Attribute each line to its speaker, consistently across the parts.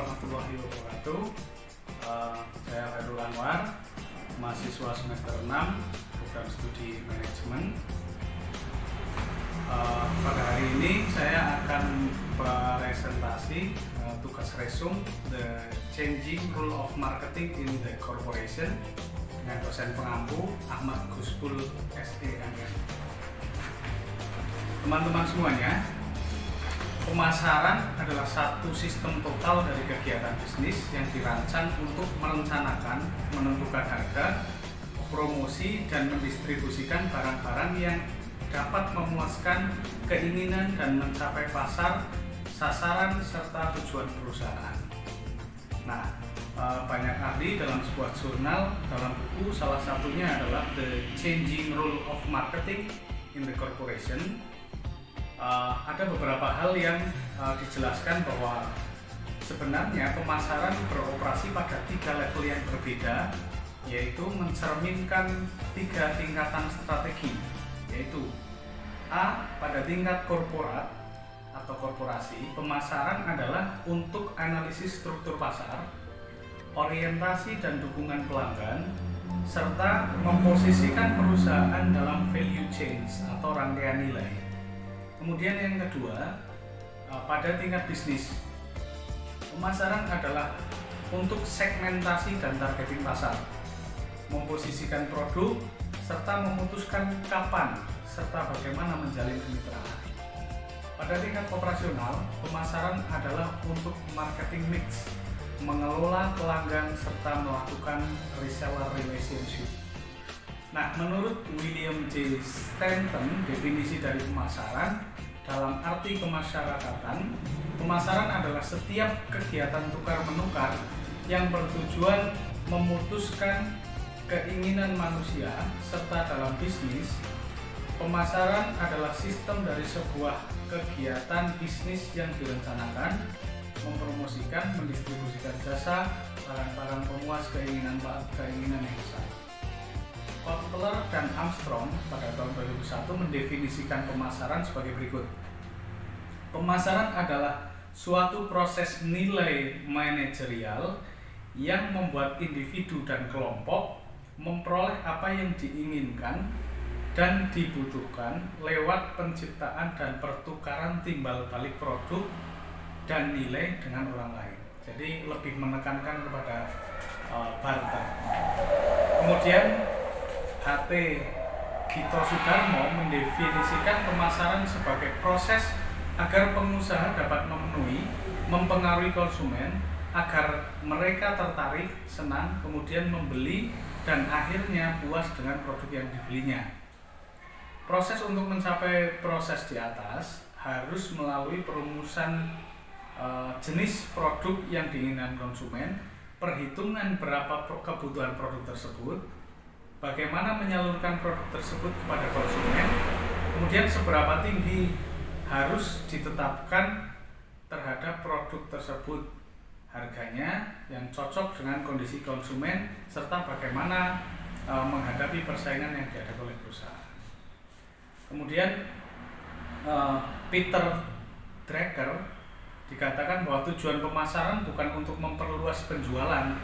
Speaker 1: warahmatullahi wabarakatuh. Saya Khairul Anwar, mahasiswa semester 6 program studi manajemen. Pada hari ini saya akan presentasi tugas resum The Changing Rule of Marketing in the Corporation dengan dosen pengampu Ahmad Gusbul SEMM. Teman-teman semuanya, pemasaran adalah satu sistem total dari kegiatan bisnis yang dirancang untuk merencanakan, menentukan harga, promosi, dan mendistribusikan barang-barang yang dapat memuaskan keinginan dan mencapai pasar, sasaran, serta tujuan perusahaan. Nah, banyak ahli dalam sebuah jurnal, dalam buku, salah satunya adalah The Changing Rule of Marketing in the Corporation. Ada beberapa hal yang dijelaskan bahwa sebenarnya pemasaran beroperasi pada 3 level yang berbeda, yaitu mencerminkan 3 tingkatan strategi, yaitu A. Pada tingkat korporat atau korporasi, pemasaran adalah untuk analisis struktur pasar, orientasi dan dukungan pelanggan, serta memposisikan perusahaan dalam value chains atau rangkaian nilai. Kemudian yang kedua, pada tingkat bisnis, pemasaran adalah untuk segmentasi dan targeting pasar, memposisikan produk, serta memutuskan kapan serta bagaimana menjalin kemitraan. Pada tingkat operasional, pemasaran adalah untuk marketing mix, mengelola pelanggan, serta melakukan reseller relationship. Nah, menurut William J. Stanton, definisi dari pemasaran dalam arti kemasyarakatan, pemasaran adalah setiap kegiatan tukar-menukar yang bertujuan memutuskan keinginan manusia, serta dalam bisnis, pemasaran adalah sistem dari sebuah kegiatan bisnis yang direncanakan, mempromosikan, mendistribusikan jasa, barang-barang pemuas keinginan yang besar. Kotler dan Armstrong pada tahun 2001 mendefinisikan pemasaran sebagai berikut. Pemasaran adalah suatu proses nilai manajerial yang membuat individu dan kelompok memperoleh apa yang diinginkan dan dibutuhkan lewat penciptaan dan pertukaran timbal balik produk dan nilai dengan orang lain. Jadi lebih menekankan kepada barter. Kemudian H.T. Gito Sudarmo mendefinisikan pemasaran sebagai proses agar pengusaha dapat mempengaruhi konsumen agar mereka tertarik, senang, kemudian membeli, dan akhirnya puas dengan produk yang dibelinya. Proses untuk mencapai proses di atas harus melalui perumusan jenis produk yang diinginkan konsumen, perhitungan berapa kebutuhan produk tersebut, bagaimana menyalurkan produk tersebut kepada konsumen, kemudian seberapa tinggi harus ditetapkan terhadap produk tersebut harganya yang cocok dengan kondisi konsumen, serta bagaimana menghadapi persaingan yang dihadapi oleh perusahaan. Kemudian Peter Drucker dikatakan bahwa tujuan pemasaran bukan untuk memperluas penjualan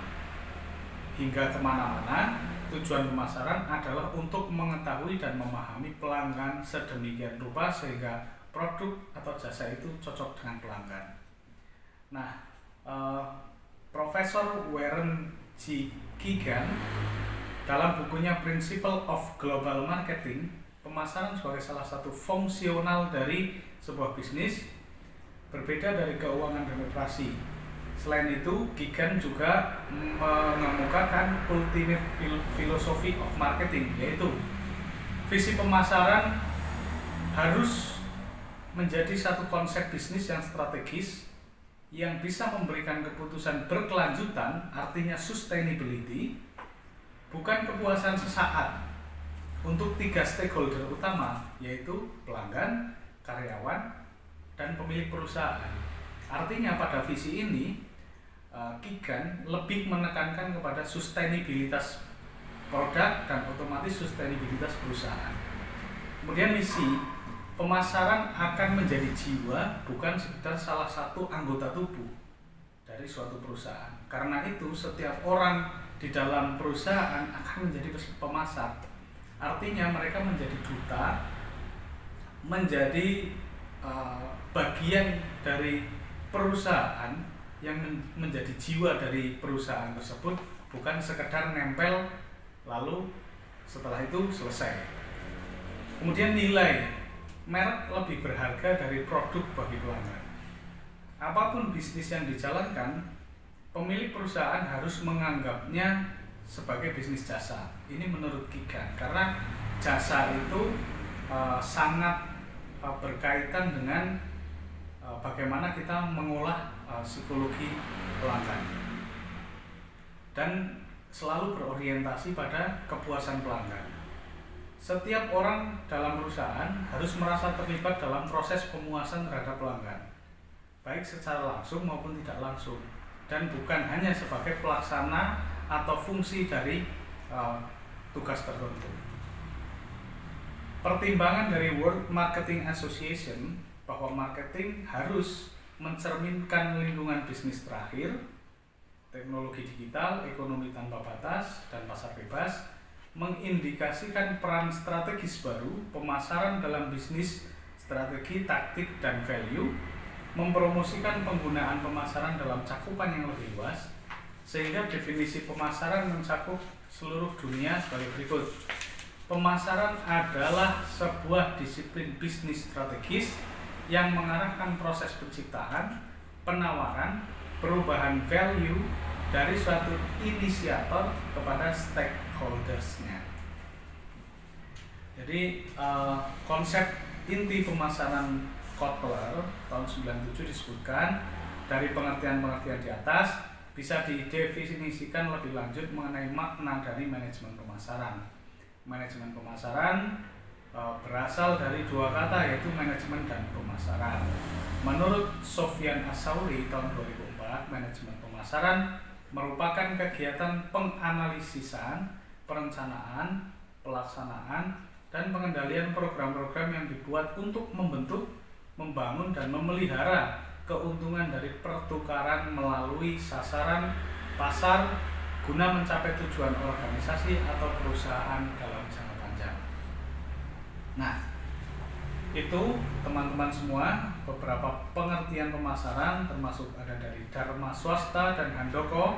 Speaker 1: hingga kemana-mana. Tujuan pemasaran adalah untuk mengetahui dan memahami pelanggan sedemikian rupa sehingga produk atau jasa itu cocok dengan pelanggan. Nah, Profesor Warren G. Keegan dalam bukunya Principle of Global Marketing, pemasaran sebagai salah satu fungsional dari sebuah bisnis berbeda dari keuangan dan operasi. Selain itu, Keegan juga mengemukakan ultimate philosophy of marketing, yaitu visi pemasaran harus menjadi satu konsep bisnis yang strategis yang bisa memberikan keputusan berkelanjutan, artinya sustainability, bukan kepuasan sesaat untuk 3 stakeholder utama, yaitu pelanggan, karyawan, dan pemilik perusahaan. Artinya pada visi ini Keegan lebih menekankan kepada sustainabilitas produk dan otomatis sustainabilitas perusahaan. Kemudian misi, pemasaran akan menjadi jiwa, bukan sekedar salah satu anggota tubuh. dari suatu perusahaan. Karena itu setiap orang di dalam perusahaan akan menjadi pemasar. Artinya mereka menjadi duta, menjadi bagian dari perusahaan yang menjadi jiwa dari perusahaan tersebut, bukan sekedar nempel lalu setelah itu selesai. Kemudian nilai merek lebih berharga dari produk bagi pelanggan. Apapun bisnis yang dijalankan, pemilik perusahaan harus menganggapnya sebagai bisnis jasa. Ini menurut Kigan, karena jasa itu sangat berkaitan dengan bagaimana kita mengolah psikologi pelanggan dan selalu berorientasi pada kepuasan pelanggan. Setiap orang dalam perusahaan harus merasa terlibat dalam proses pemuasan terhadap pelanggan, baik secara langsung maupun tidak langsung, dan bukan hanya sebagai pelaksana atau fungsi dari tugas tertentu. Pertimbangan dari World Marketing Association bahwa marketing harus mencerminkan lingkungan bisnis terakhir, teknologi digital, ekonomi tanpa batas, dan pasar bebas, mengindikasikan peran strategis baru, pemasaran dalam bisnis, strategi, taktik, dan value, mempromosikan penggunaan pemasaran dalam cakupan yang lebih luas, sehingga definisi pemasaran mencakup seluruh dunia sebagai berikut. Pemasaran adalah sebuah disiplin bisnis strategis yang mengarahkan proses penciptaan, penawaran, perubahan value dari suatu inisiator kepada stakeholders-nya. Jadi konsep inti pemasaran Kotler tahun 97 disebutkan dari pengertian-pengertian di atas bisa didefinisikan lebih lanjut mengenai makna dari manajemen pemasaran. Manajemen pemasaran berasal dari dua kata, yaitu manajemen dan pemasaran. Menurut Sofyan Asauri tahun 2004, manajemen pemasaran merupakan kegiatan penganalisisan, perencanaan, pelaksanaan, dan pengendalian program-program yang dibuat untuk membentuk, membangun, dan memelihara keuntungan dari pertukaran melalui sasaran pasar guna mencapai tujuan organisasi atau perusahaan dalam jangka panjang. Nah, itu teman-teman semua beberapa pengertian pemasaran, termasuk ada dari Dharma Swasta dan Handoko.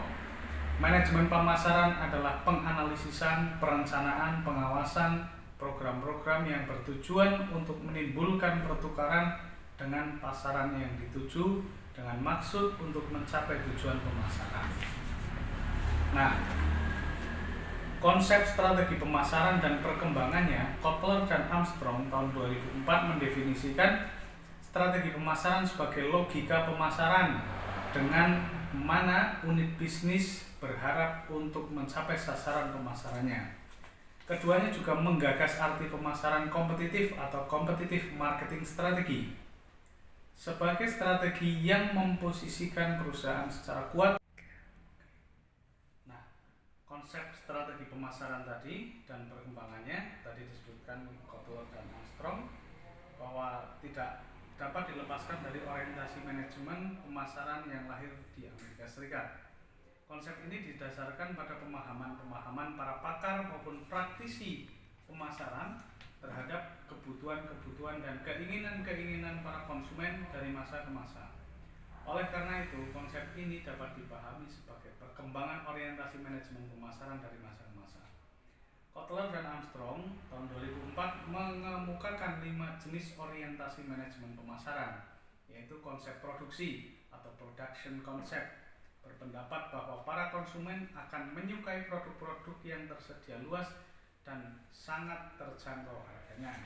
Speaker 1: Manajemen pemasaran adalah penganalisisan, perencanaan, pengawasan program-program yang bertujuan untuk menimbulkan pertukaran dengan pasaran yang dituju dengan maksud untuk mencapai tujuan pemasaran. Nah, konsep strategi pemasaran dan perkembangannya, Kotler dan Armstrong tahun 2004 mendefinisikan strategi pemasaran sebagai logika pemasaran dengan mana unit bisnis berharap untuk mencapai sasaran pemasarannya. Keduanya juga menggagas arti pemasaran kompetitif atau competitive marketing strategy sebagai strategi yang memposisikan perusahaan secara kuat. Konsep strategi pemasaran tadi dan perkembangannya tadi disebutkan Kotler dan Armstrong bahwa tidak dapat dilepaskan dari orientasi manajemen pemasaran yang lahir di Amerika Serikat. Konsep ini didasarkan pada pemahaman-pemahaman para pakar maupun praktisi pemasaran terhadap kebutuhan-kebutuhan dan keinginan-keinginan para konsumen dari masa ke masa. Oleh karena itu, konsep ini dapat dipahami sebagai perkembangan orientasi manajemen pemasaran dari masa ke masa. Kotler dan Armstrong tahun 2004 mengemukakan 5 jenis orientasi manajemen pemasaran, yaitu konsep produksi atau production concept, berpendapat bahwa para konsumen akan menyukai produk-produk yang tersedia luas dan sangat terjangkau harganya.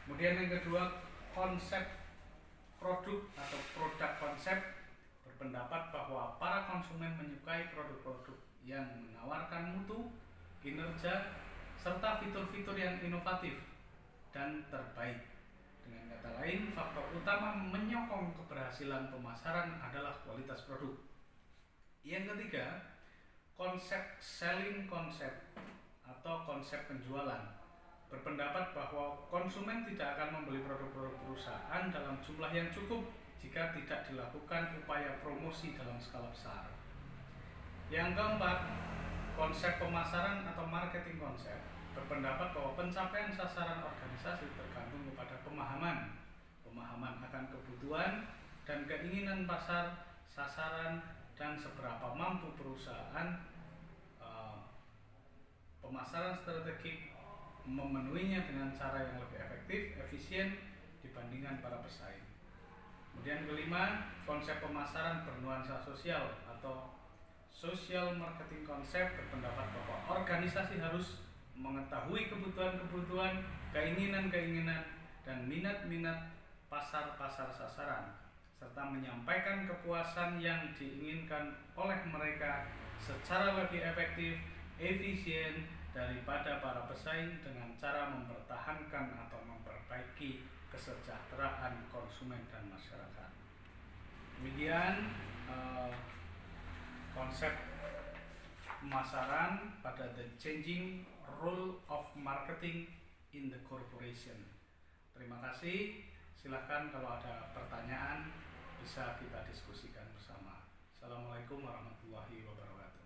Speaker 1: Kemudian yang kedua, konsep produk atau produk konsep berpendapat bahwa para konsumen menyukai produk-produk yang menawarkan mutu, kinerja, serta fitur-fitur yang inovatif dan terbaik. Dengan kata lain, faktor utama menyokong keberhasilan pemasaran adalah kualitas produk. Yang ketiga, konsep selling concept atau konsep penjualan berpendapat bahwa konsumen tidak akan membeli produk-produk perusahaan dalam jumlah yang cukup jika tidak dilakukan upaya promosi dalam skala besar. Yang keempat, konsep pemasaran atau marketing konsep berpendapat bahwa pencapaian sasaran organisasi tergantung kepada pemahaman akan kebutuhan dan keinginan pasar, sasaran, dan seberapa mampu perusahaan pemasaran strategik memenuhinya dengan cara yang lebih efektif, efisien dibandingkan para pesaing. Kemudian kelima, konsep pemasaran bernuansa sosial atau social marketing konsep berpendapat bahwa organisasi harus mengetahui kebutuhan-kebutuhan, keinginan-keinginan, dan minat-minat pasar-pasar sasaran, serta menyampaikan kepuasan yang diinginkan oleh mereka secara lebih efektif, efisien daripada para pesaing dengan cara mempertahankan atau memperbaiki kesejahteraan konsumen dan masyarakat. Demikian konsep pemasaran pada The Changing Role of Marketing in the Corporation. Terima kasih. Silahkan kalau ada pertanyaan bisa kita diskusikan bersama. Assalamualaikum warahmatullahi wabarakatuh.